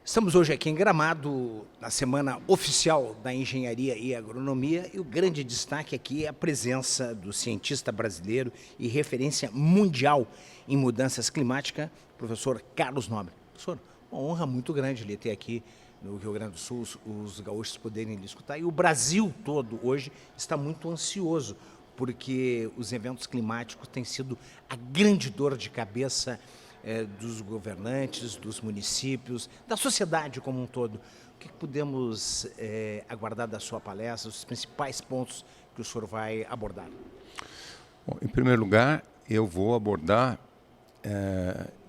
Estamos hoje aqui em Gramado, na semana oficial da Engenharia e Agronomia, e o grande destaque aqui é a presença do cientista brasileiro e referência mundial em mudanças climáticas, professor Carlos Nobre. Professor, uma honra muito grande lhe ter aqui no Rio Grande do Sul, os gaúchos poderem lhe escutar, e o Brasil todo hoje está muito ansioso, porque os eventos climáticos têm sido a grande dor de cabeça dos governantes, dos municípios, da sociedade como um todo. O que podemos aguardar da sua palestra, os principais pontos que o senhor vai abordar? Bom, em primeiro lugar, eu vou abordar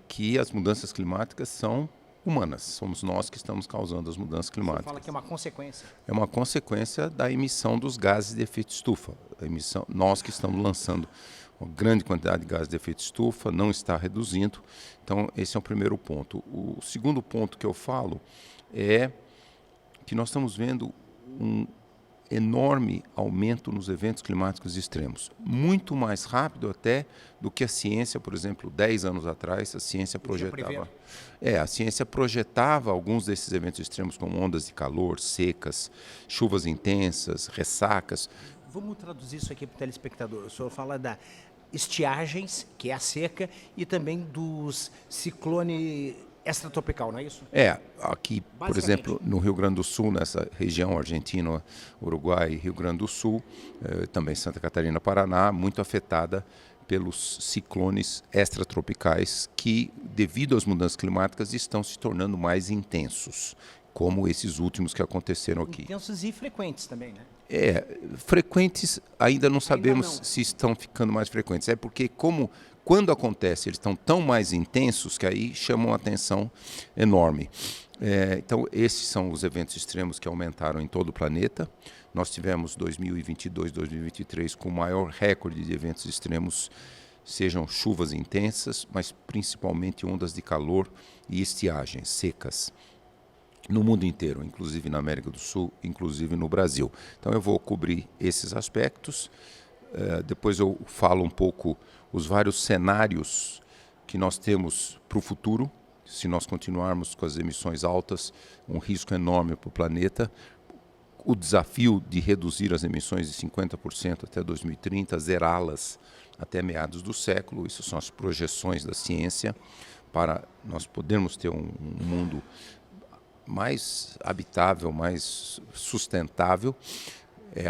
que as mudanças climáticas são humanas. Somos nós que estamos causando as mudanças climáticas. Você fala que é uma consequência. É uma consequência da emissão dos gases de efeito estufa. Nós que estamos lançando uma grande quantidade de gases de efeito estufa, não está reduzindo. Então, esse é o primeiro ponto. O segundo ponto que eu falo é que nós estamos vendo um enorme aumento nos eventos climáticos extremos. Muito mais rápido até do que a ciência, por exemplo, 10 anos atrás, a ciência projetava. A ciência projetava alguns desses eventos extremos como ondas de calor, secas, chuvas intensas, ressacas. Vamos traduzir isso aqui para o telespectador. O senhor fala da estiagens, que é a seca, e também dos ciclone extratropical, não é isso? Aqui, por exemplo, no Rio Grande do Sul, nessa região Argentina, Uruguai e Rio Grande do Sul, também Santa Catarina, Paraná, muito afetada pelos ciclones extratropicais que, devido às mudanças climáticas, estão se tornando mais intensos, como esses últimos que aconteceram aqui. Intensos e frequentes também, né? Frequentes ainda não sabemos se estão ficando mais frequentes. É porque quando acontece, eles estão tão mais intensos que aí chamam uma atenção enorme. Então, esses são os eventos extremos que aumentaram em todo o planeta. Nós tivemos 2022, 2023 com o maior recorde de eventos extremos, sejam chuvas intensas, mas principalmente ondas de calor e estiagens secas. No mundo inteiro, inclusive na América do Sul, inclusive no Brasil. Então eu vou cobrir esses aspectos, depois eu falo um pouco os vários cenários que nós temos para o futuro, se nós continuarmos com as emissões altas, um risco enorme para o planeta, o desafio de reduzir as emissões de 50% até 2030, zerá-las até meados do século, isso são as projeções da ciência, para nós podermos ter um mundo mais habitável, mais sustentável.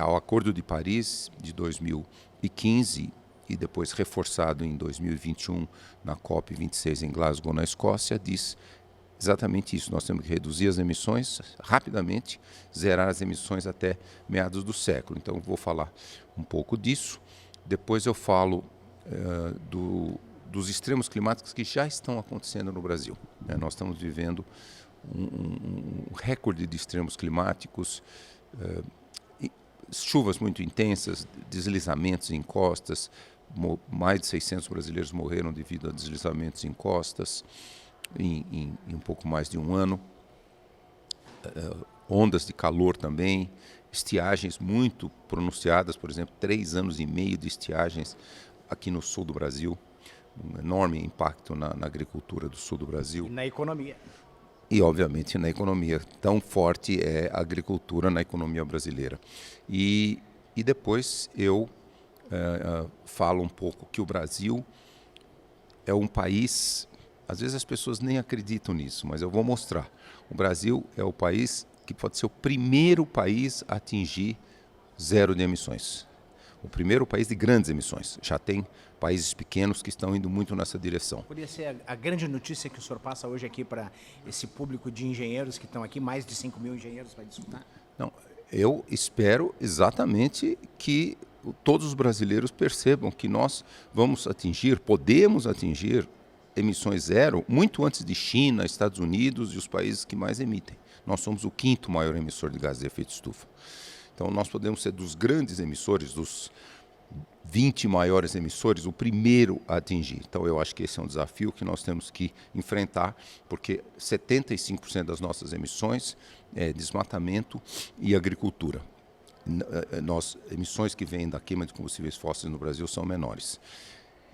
Ao Acordo de Paris de 2015 e depois reforçado em 2021 na COP26 em Glasgow, na Escócia, diz exatamente isso. Nós temos que reduzir as emissões rapidamente, zerar as emissões até meados do século. Então, vou falar um pouco disso. Depois eu falo dos extremos climáticos que já estão acontecendo no Brasil. Nós estamos vivendo um recorde de extremos climáticos, chuvas muito intensas, deslizamentos em costas, mais de 600 brasileiros morreram devido a deslizamentos em costas em um pouco mais de um ano, ondas de calor também, estiagens muito pronunciadas, por exemplo, 3 anos e meio de estiagens aqui no sul do Brasil, um enorme impacto na agricultura do sul do Brasil. E na economia. E, obviamente, na economia. Tão forte é a agricultura na economia brasileira. E depois eu falo um pouco que o Brasil é um país, às vezes as pessoas nem acreditam nisso, mas eu vou mostrar. O Brasil é o país que pode ser o primeiro país a atingir zero de emissões. O primeiro país de grandes emissões. Já tem países pequenos que estão indo muito nessa direção. Poderia ser a grande notícia que o senhor passa hoje aqui para esse público de engenheiros que estão aqui, mais de 5 mil engenheiros para discutir? Não, eu espero exatamente que todos os brasileiros percebam que nós podemos atingir emissões zero muito antes de China, Estados Unidos e os países que mais emitem. Nós somos o 5º maior emissor de gases de efeito estufa. Então, nós podemos ser dos grandes emissores, dos 20 maiores emissores, o primeiro a atingir. Então, eu acho que esse é um desafio que nós temos que enfrentar, porque 75% das nossas emissões é desmatamento e agricultura. Emissões que vêm da queima de combustíveis fósseis no Brasil são menores.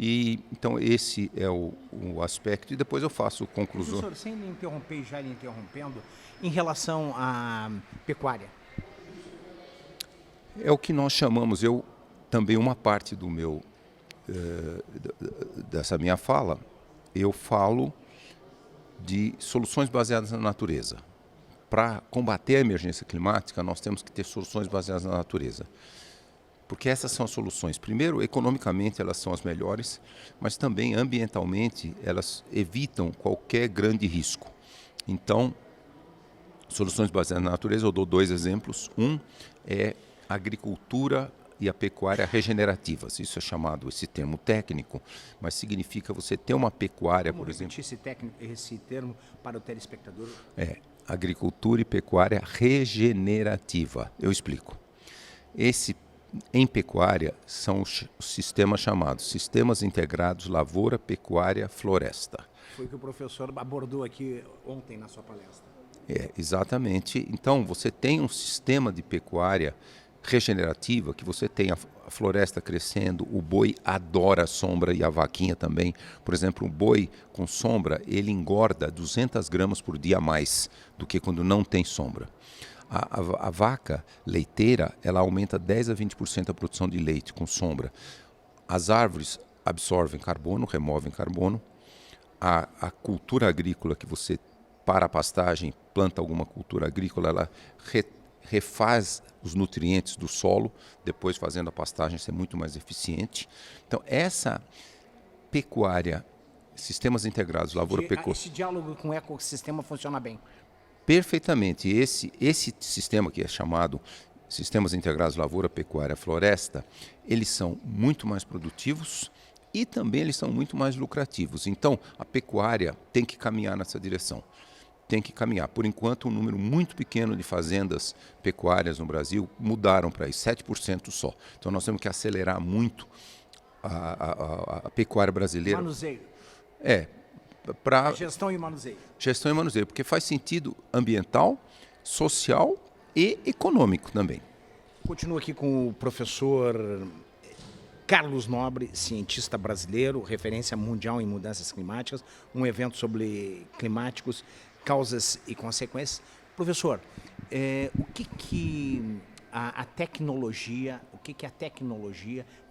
E então esse é o aspecto, e depois eu faço conclusão. Professor, sem lhe interromper e já lhe interrompendo, em relação à pecuária. É o que nós chamamos, eu também uma parte do meu dessa minha fala, eu falo de soluções baseadas na natureza. Para combater a emergência climática, nós temos que ter soluções baseadas na natureza. Porque essas são as soluções. Primeiro, economicamente elas são as melhores, mas também ambientalmente elas evitam qualquer grande risco. Então, soluções baseadas na natureza, eu dou dois exemplos. Um é a agricultura e a pecuária regenerativas. Isso é chamado, esse termo técnico, mas significa você ter uma pecuária, por exemplo. Esse termo para o telespectador? Agricultura e pecuária regenerativa. Eu explico. Em pecuária são os sistemas chamados Sistemas Integrados Lavoura, Pecuária, Floresta. Foi o que o professor abordou aqui ontem na sua palestra. Exatamente. Então, você tem um sistema de pecuária regenerativa, que você tem a floresta crescendo, o boi adora a sombra e a vaquinha também. Por exemplo, o boi com sombra, ele engorda 200 gramas por dia a mais do que quando não tem sombra. A vaca leiteira, ela aumenta 10 a 20% a produção de leite com sombra. As árvores absorvem carbono, removem carbono. A cultura agrícola que você, para a pastagem, planta alguma cultura agrícola, ela refaz os nutrientes do solo, depois fazendo a pastagem ser muito mais eficiente. Então, essa pecuária, sistemas integrados, lavoura-pecuária... Esse diálogo com o ecossistema funciona bem. Perfeitamente. Esse sistema que é chamado Sistemas Integrados Lavoura, Pecuária, Floresta, eles são muito mais produtivos e também eles são muito mais lucrativos. Então, a pecuária tem que caminhar nessa direção. Tem que caminhar. Por enquanto, um número muito pequeno de fazendas pecuárias no Brasil mudaram para isso, 7% só. Então, nós temos que acelerar muito a pecuária brasileira. Manuseio. Para gestão e manuseio. Gestão e manuseio, porque faz sentido ambiental, social e econômico também. Continuo aqui com o professor Carlos Nobre, cientista brasileiro, referência mundial em mudanças climáticas, um evento sobre climáticos, causas e consequências. Professor, o que a tecnologia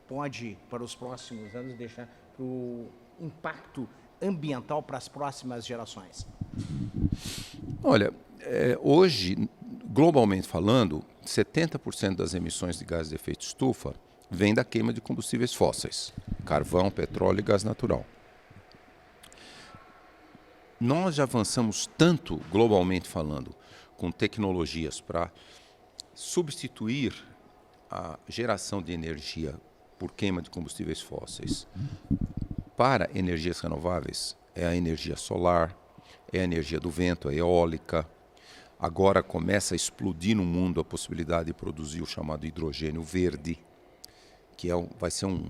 pode, para os próximos anos, deixar para o impacto ambiental para as próximas gerações? Olha, hoje, globalmente falando, 70% das emissões de gases de efeito estufa vem da queima de combustíveis fósseis, carvão, petróleo e gás natural. Nós já avançamos tanto, globalmente falando, com tecnologias para substituir a geração de energia por queima de combustíveis fósseis para energias renováveis. É a energia solar, é a energia do vento, a eólica. Agora começa a explodir no mundo a possibilidade de produzir o chamado hidrogênio verde, que vai ser um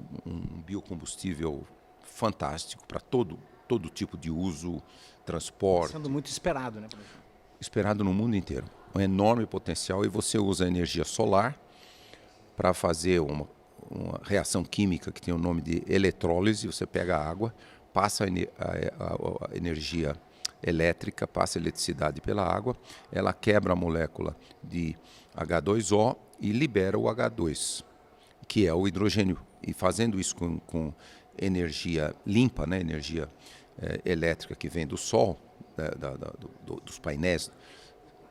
biocombustível fantástico para todo tipo de uso, transporte. Sendo muito esperado, né, professor? Esperado no mundo inteiro. Um enorme potencial, e você usa a energia solar para fazer uma reação química que tem o nome de eletrólise. Você pega a água, passa a energia elétrica, passa a eletricidade pela água, ela quebra a molécula de H2O e libera o H2, que é o hidrogênio. E fazendo isso com energia limpa, né, energia elétrica que vem do sol, dos painéis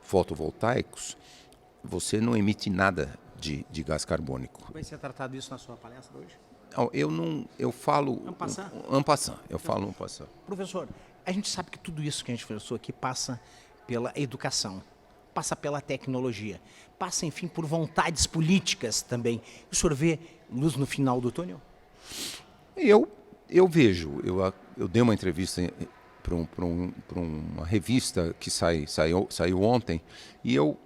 fotovoltaicos, você não emite nada de gás carbônico. Vai ser tratado isso na sua palestra hoje? Eu falo en passant. Eu falo en passant. Professor, a gente sabe que tudo isso que a gente conversou aqui passa pela educação, passa pela tecnologia, passa, enfim, por vontades políticas também. O senhor vê luz no final do túnel? Eu vejo. Eu dei uma entrevista para uma revista que saiu ontem, e eu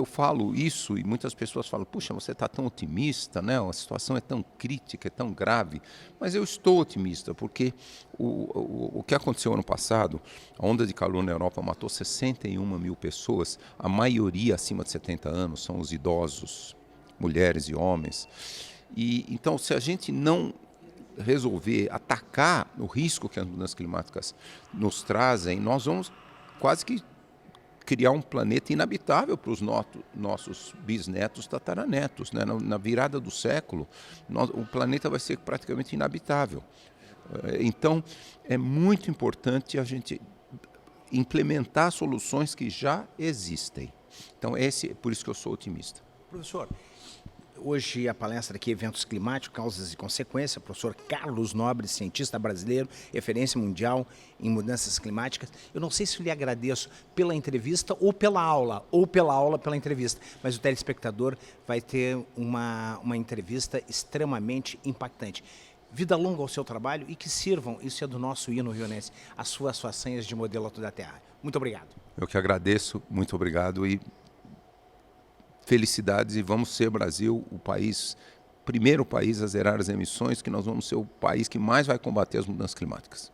falo isso, e muitas pessoas falam: puxa, você está tão otimista, né? A situação é tão crítica, é tão grave. Mas eu estou otimista, porque o que aconteceu ano passado, a onda de calor na Europa matou 61 mil pessoas, a maioria acima de 70 anos, são os idosos, mulheres e homens. E então, se a gente não resolver atacar o risco que as mudanças climáticas nos trazem, nós vamos quase que criar um planeta inabitável para os nossos bisnetos, tataranetos, né? Na virada do século, o planeta vai ser praticamente inabitável. Então, é muito importante a gente implementar soluções que já existem. Então, por isso que eu sou otimista. Professor, hoje a palestra aqui, Eventos Climáticos, Causas e Consequências, professor Carlos Nobre, cientista brasileiro, referência mundial em mudanças climáticas. Eu não sei se eu lhe agradeço pela entrevista ou pela aula pela entrevista, mas o telespectador vai ter uma entrevista extremamente impactante. Vida longa ao seu trabalho e que sirvam, isso é do nosso hino rionense, as suas façanhas de modelo da terra. Muito obrigado. Eu que agradeço, muito obrigado e felicidades, e vamos ser, Brasil, primeiro país a zerar as emissões, que nós vamos ser o país que mais vai combater as mudanças climáticas.